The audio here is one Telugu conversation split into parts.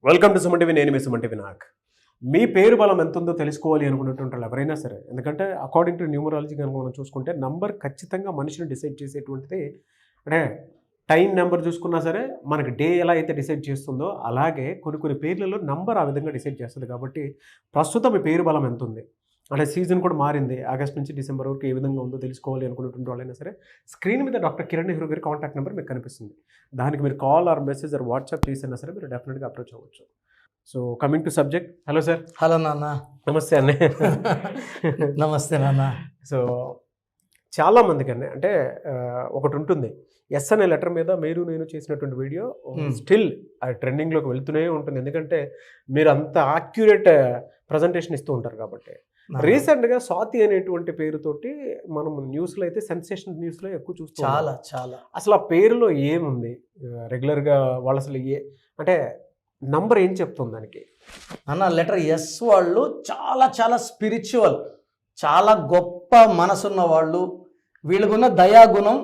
Welcome to Suman TV. నేను మీ సుమన్ టీవీ నాగ్. మీ పేరు బలం ఎంత ఉందో తెలుసుకోవాలి అనుకున్నటువంటి వాళ్ళు ఎవరైనా సరే, ఎందుకంటే అకార్డింగ్ టు న్యూమరాలజీ కనుక మనం చూసుకుంటే నంబర్ ఖచ్చితంగా మనిషిని డిసైడ్ చేసేటువంటిది. అంటే టైం నెంబర్ చూసుకున్నా సరే మనకి డే ఎలా అయితే డిసైడ్ చేస్తుందో అలాగే కొన్ని పేర్లలో నంబర్ ఆ విధంగా డిసైడ్ చేస్తుంది. కాబట్టి ప్రస్తుతం మీ పేరు బలం ఎంత ఉంది, అంటే సీజన్ కూడా మారింది, ఆగస్ట్ నుంచి డిసెంబర్ వరకు ఏ విధంగా ఉందో తెలుసుకోవాలి అనుకున్నటువంటి వాళ్ళైనా సరే స్క్రీన్ మీద డాక్టర్ కిరణ్ నెహ్రూ గారి కాంటాక్ట్ నెంబర్ మీకు కనిపిస్తుంది. దానికి మీరు call or message or WhatsApp చేసినా సరే మీరు డెఫినెట్గా అప్రోచ్ అవ్వచ్చు. So coming to subject. Hello sir. Hello నాన్న. నమస్తే అన్న. నమస్తే నాన్న. సో చాలామందికి అన్నీ అంటే ఒకటి ఉంటుంది, ఎస్ అనే లెటర్ మీద మీరు నేను చేసినటువంటి వీడియో స్టిల్ అది ట్రెండింగ్లోకి వెళ్తూనే ఉంటుంది. ఎందుకంటే మీరు అంత యాక్యురేట్ ప్రజెంటేషన్ ఇస్తూ ఉంటారు కాబట్టి. రీసెంట్గా స్వాతి అనేటువంటి పేరుతోటి మనం న్యూస్లో అయితే సెన్సేషన్ న్యూస్లో ఎక్కువ చూస్తాం. చాలా అసలు ఆ పేరులో ఏముంది రెగ్యులర్గా వాళ్ళు అసలు అంటే నంబర్ ఏం చెప్తుంది దానికి అన్న? లెటర్ ఎస్ వాళ్ళు చాలా స్పిరిచువల్, చాలా గొప్ప మనసున్న వాళ్ళు. వీళ్ళకున్న దయాగుణం,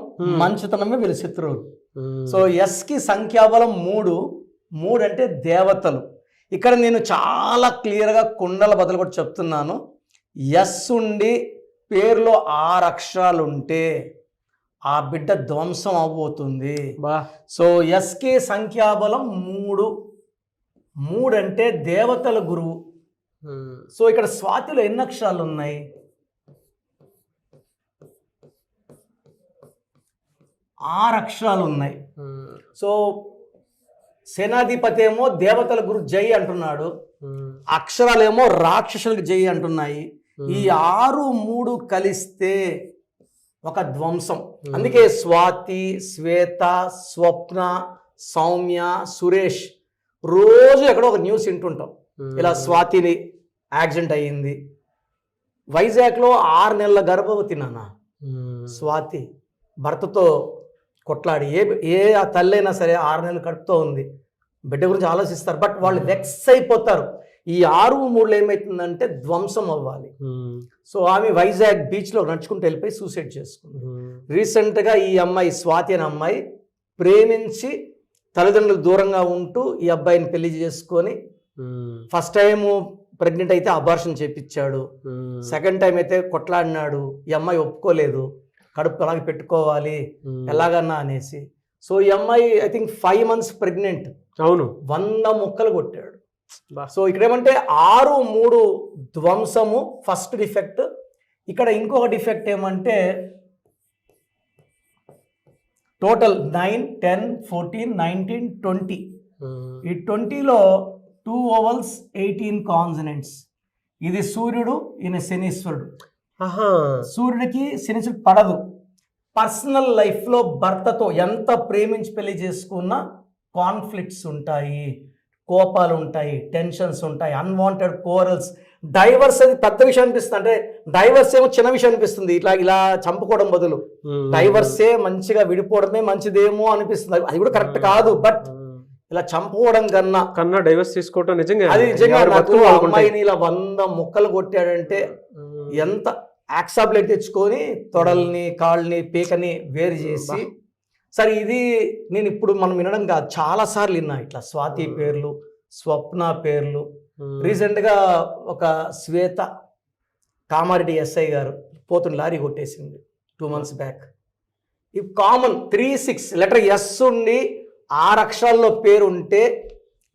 మంచితనమే వీళ్ళ శత్రువులు. సో ఎస్కి సంఖ్యాబలం 3 అంటే దేవతలు. ఇక్కడ నేను చాలా క్లియర్గా కుండల బదులు కూడా చెప్తున్నాను. ఎస్ ఉండి పేరులో 6 అక్షరాలు ఉంటే ఆ బిడ్డ ధ్వంసం అవబోతుంది. సో ఎస్కి సంఖ్యాబలం 3 అంటే దేవతల గురువు. సో ఇక్కడ స్వాతిలో ఎన్ని అక్షరాలు ఉన్నాయి? 6 అక్షరాలు ఉన్నాయి. సో సేనాధిపతి ఏమో దేవతల గురు జై అంటున్నాడు, అక్షరాలేమో రాక్షసులకు జై అంటున్నాయి. ఈ 6, 3 కలిస్తే ఒక ధ్వంసం. అందుకే స్వాతి, శ్వేత, స్వప్న, సౌమ్య, సురేష్ రోజు ఎక్కడో ఒక న్యూస్ వింటుంటాం. ఇలా స్వాతిని యాక్సిడెంట్ అయ్యింది. వైజాగ్లో 6 నెలల గర్భవతి నాన్న స్వాతి, భర్తతో కొట్లాడి. ఏ తల్లైనా సరే 6 నెలలు కడుపుతో ఉంది, బిడ్డ గురించి ఆలోచిస్తారు. బట్ వాళ్ళు వెక్స్ అయిపోతారు. ఈ 6, 3 ఏమవుతుందంటే ధ్వంసం అవ్వాలి. సో ఆమె వైజాగ్ బీచ్లో నడుచుకుంటూ వెళ్ళిపోయి సూసైడ్ చేసుకుంది. రీసెంట్గా ఈ అమ్మాయి స్వాతి అనే అమ్మాయి ప్రేమించి తల్లిదండ్రులకు దూరంగా ఉంటూ ఈ అబ్బాయిని పెళ్లి చేసుకొని, ఫస్ట్ టైం ప్రెగ్నెంట్ అయితే అబార్షన్ చేపించాడు, సెకండ్ టైం అయితే కొట్లాడినాడు. ఈ అమ్మాయి ఒప్పుకోలేదు, కడుపు అలాగే పెట్టుకోవాలి ఎలాగన్నా అనేసి. సో ఈ అమ్మాయి ఐ థింక్ 5 months ప్రెగ్నెంట్. అవును, 100 ముక్కలు కొట్టాడు. సో ఇక్కడ ఏమంటే 6, 3 ధ్వంసము ఫస్ట్ డిఫెక్ట్. ఇక్కడ ఇంకొక డిఫెక్ట్ ఏమంటే టోటల్ 9, 10, 14, 19, 20. ఈ 20లో 2 vowels, 18 కాన్సనెంట్స్. ఇది సూర్యుడు, ఈయన శనీశ్వరుడు. సూర్యుడికి శనీశ్వరుడు పడదు. పర్సనల్ లైఫ్లో భర్తతో ఎంత ప్రేమించి పెళ్లి చేసుకున్నా కాన్ఫ్లిక్ట్స్ ఉంటాయి, కోపాలు ఉంటాయి, టెన్షన్స్ ఉంటాయి, అన్వాంటెడ్ కోరల్స్. డైవర్స్ అది పెద్ద విషయం అనిపిస్తుంది. అంటే డైవర్స్ ఏమో చిన్న విషయం అనిపిస్తుంది, ఇలా చంపుకోవడం బదులు డైవర్సే మంచిగా విడిపోవడమే మంచిదేమో అనిపిస్తుంది. అది కూడా కరెక్ట్ కాదు, బట్ ఇలా చంపుకోవడం కన్నా డైవర్స్ తీసుకోవడం నిజంగా అది నిజంగా. అమ్మాయిని ఇలా 100 ముక్కలు కొట్టాడంటే ఎంత యాక్సాబ్లెట్ తెచ్చుకొని తొడల్ని, కాళ్ళని, పీకని వేరు చేసి. సరే ఇది నేను ఇప్పుడు మనం వినడం కాదు, చాలాసార్లు విన్నా ఇట్లా స్వాతి పేర్లు, స్వప్న పేర్లు. రీసెంట్గా ఒక శ్వేత కామారెడ్డి ఎస్ఐ గారు పోతున్న లారీ కొట్టేసింది 2 months బ్యాక్. ఇది కామన్. 3, 6 లెటర్ ఎస్ ఉండి 6 అక్షరాల్లో పేరు ఉంటే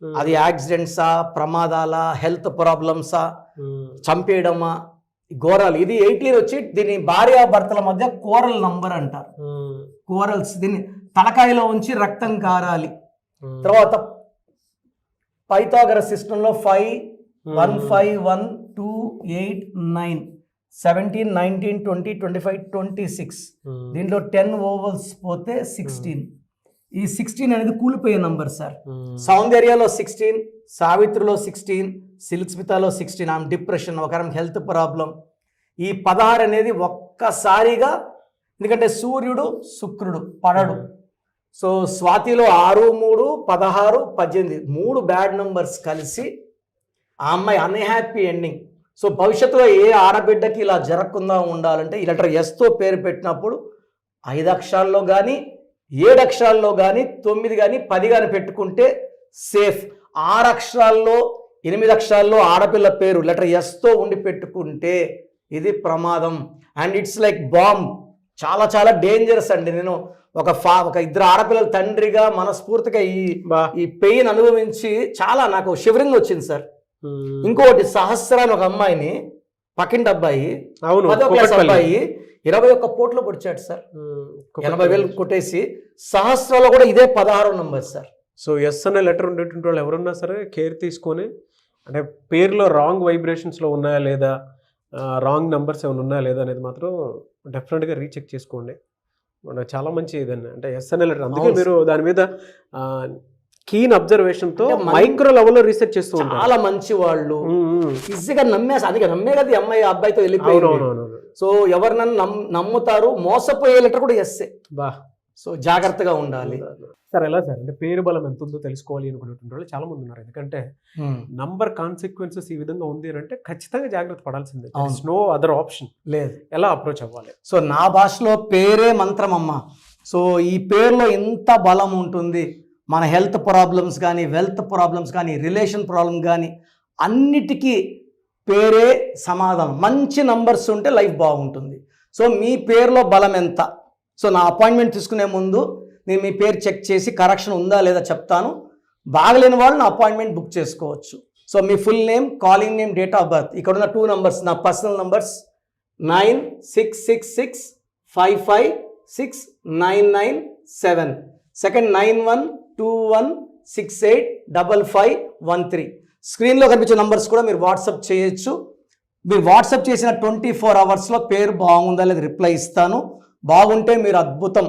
అది యాక్సిడెంట్సా, ప్రమాదాలా, హెల్త్ ప్రాబ్లమ్సా, చంపేయడమా, ఘోరాలు. ఇది 18 వచ్చి దీన్ని భార్యాభర్తల మధ్య కోరల్ నంబర్ అంటారు. కోరల్స్, దీన్ని తలకాయలో ఉంచి రక్తం కారాలి. తర్వాత పైథాగరస్ సిస్టంలో 5, 1, 5, 1, 2, 8, 9, 17, 19, 20, 25, 26. దీంట్లో 10 vowels పోతే 16. ఈ 16 అనేది కూలిపోయే నంబర్ సార్. సౌందర్యలో 16, సావిత్రిలో 16, సిల్క్స్మితాలో 16. ఆమె డిప్రెషన్, ఒక హెల్త్ ప్రాబ్లం. ఈ 16 అనేది ఒక్కసారిగా, ఎందుకంటే సూర్యుడు శుక్రుడు పడడు. సో స్వాతిలో 6, 3, 16, 18 3 బ్యాడ్ నంబర్స్ కలిసి ఆ అమ్మాయి అన్హ్యాపీ ఎండింగ్. సో భవిష్యత్తులో ఏ ఆడబిడ్డకి ఇలా జరగకుండా ఉండాలంటే ఈ లెటర్ ఎస్తో పేరు పెట్టినప్పుడు 5 అక్షరాల్లో కానీ 7 అక్షరాల్లో కానీ 9 కానీ 10 కానీ పెట్టుకుంటే సేఫ్. 6 అక్షరాల్లో 8 అక్షరాల్లో ఆడపిల్ల పేరు లెటర్ ఎస్తో ఉండి పెట్టుకుంటే ఇది ప్రమాదం. అండ్ ఇట్స్ లైక్ బాంబ్, చాలా చాలా డేంజరస్ అండి. నేను ఒక 2 ఆడపిల్లల తండ్రిగా మనస్ఫూర్తిగా ఈ పెయిన్ అనుభవించి చాలా నాకు షివరింగ్ వచ్చింది సార్. ఇంకోటి సహస్ర అని ఒక అమ్మాయిని, పక్కింటి అబ్బాయి, 10వ క్లాస్ అబ్బాయి 21 పోట్లో పొడిచాడు సార్. 80,000 కొట్టేసి. సహస్రలో కూడా ఇదే 16వ నంబర్ సార్. సో ఎస్ అనే లెటర్ ఉండేటువంటి వాళ్ళు ఎవరున్నా సరే కేర్ తీసుకొని, అంటే పేరులో రాంగ్ వైబ్రేషన్స్లో ఉన్నాయా లేదా, రాంగ్ నెంబర్స్ ఏమైనా ఉన్నాయా లేదా అనేది మాత్రం డెఫినెట్గా రీచెక్ చేసుకోండి. చాలా మంచి ఇదండి, అంటే ఎస్ అనే లెటర్. అందుకే మీరు దాని మీద కీన్ అబ్జర్వేషన్తో మైక్రో లెవెల్లో రీసెర్చ్ చేస్తూ ఉంటారు. చాలా మంచి వాళ్ళు ఈజీగా నమ్మేసి, అందుకే నమ్మే కదా అమ్మాయి అబ్బాయితో వెళ్ళిపోయింది. సో ఎవరినన్నా నమ్ముతారు, మోసపోయే లెటర్ కూడా ఎస్సే. సో జాగ్రత్తగా ఉండాలి సార్. ఎలా సార్, అంటే పేరు బలం ఎంత ఉందో తెలుసుకోవాలి అనుకునేటువంటి వాళ్ళు చాలా మంది ఉన్నారు. ఎందుకంటే నంబర్ కాన్సిక్వెన్సెస్ ఈ విధంగా ఉంది అని అంటే ఖచ్చితంగా జాగ్రత్త పడాల్సిందే. నో అదర్ ఆప్షన్ లేదు. ఎలా అప్రోచ్ అవ్వాలి? సో నా భాషలో పేరే మంత్రం అమ్మ. సో ఈ పేరులో ఎంత బలం ఉంటుంది. మన హెల్త్ ప్రాబ్లమ్స్ కానీ, వెల్త్ ప్రాబ్లమ్స్ కానీ, రిలేషన్ ప్రాబ్లమ్ కానీ అన్నిటికీ పేరే సమాధానం. మంచి నంబర్స్ ఉంటే లైఫ్ బాగుంటుంది. సో మీ పేరులో బలం ఎంత? సో నా అపాయింట్మెంట్ తీసుకునే ముందు నేను మీ పేరు చెక్ చేసి కరెక్షన్ ఉందా లేదా చెప్తాను. బాగలేని వాళ్ళు నా అపాయింట్మెంట్ బుక్ చేసుకోవచ్చు. So me full name, calling name, date of birth, ఇక్కడ ఉన్న 2 నంబర్స్ నా పర్సనల్ నంబర్స్ 9666556997, సెకండ్ 9121685513. స్క్రీన్లో కనిపించే నంబర్స్ కూడా మీరు వాట్సాప్ చేయొచ్చు. మీరు వాట్సాప్ చేసిన 24 అవర్స్లో పేరు బాగుందా లేదా రిప్లై ఇస్తాను. బాగుంటే మీరు అద్భుతం,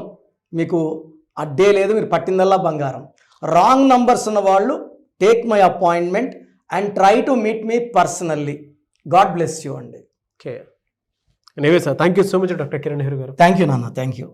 మీకు అడ్డే లేదు, మీరు పట్టిందల్లా బంగారం. రాంగ్ నంబర్స్ ఉన్న వాళ్ళు take my appointment and try to meet me personally. God bless you అండి. Okay, anyway sir, thank you so much doctor Kiran Nehru గారు. థ్యాంక్ యూ నాన్న, థ్యాంక్ యూ.